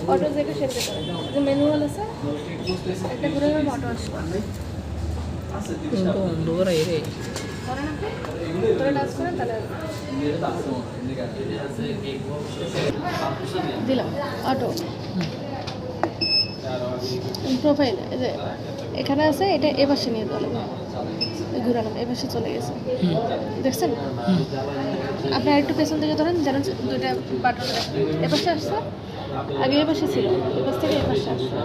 auto থেকে send করে যে ম্যানুয়াল আছে একটা ঘুরে অটো আসবে কিন্তু অন্ধকার এরে করেন আপনি করে টাচ করেন তাহলে দিলাম অটো প্রোফাইল এই যে এখানে আছে এটা এপাশে নিয়ে চলে ঘুরালাম এপাশে চলে গেছে দেখছেন আপনি আরেকটু পেছন থেকে ধরেন যেন দুইটা বাটন এপাশে আসছে আগে এপাশে ছিল এপাশ থেকে এপাশে আসছে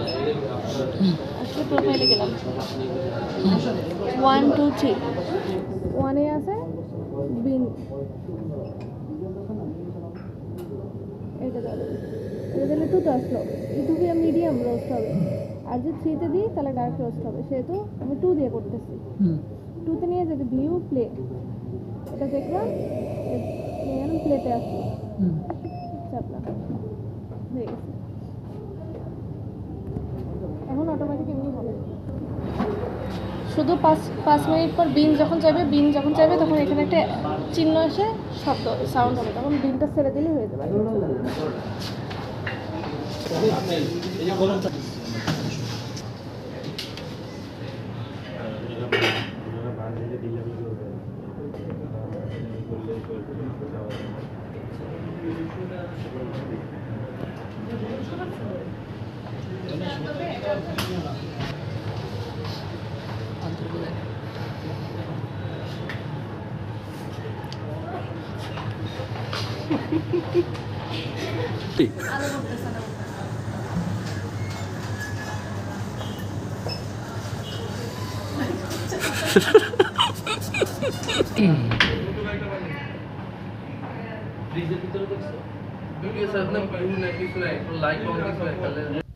আসলে প্রোফাইলে গেলাম 1 2 3 ওয়ানে আছে বিন এটা দিলে টুতে আসলো এই টুকে মিডিয়াম রোস্ট হবে আর যে থ্রিতে দিই তাহলে ডার্ক রোস্ট হবে সেহেতু আমি 2 দিয়ে করতেছি 2তে নিয়ে যেতে ভিউ প্লে এটা দেখলাম প্লেতে আসলো চাপলাম হয়ে গেছে এখন অটোমেটিক এমনি হবে শুধু 5 মিনিট পর বিন যখন চাইবে তখন এখানে একটা চিহ্ন এসে শব্দ সাউন্ড হবে তখন বিনটা ছেড়ে দিলে হয়ে যাবে ভিডিও সাথে ভিউ না কিছু না একটু লাইক কমেন্ট কিছু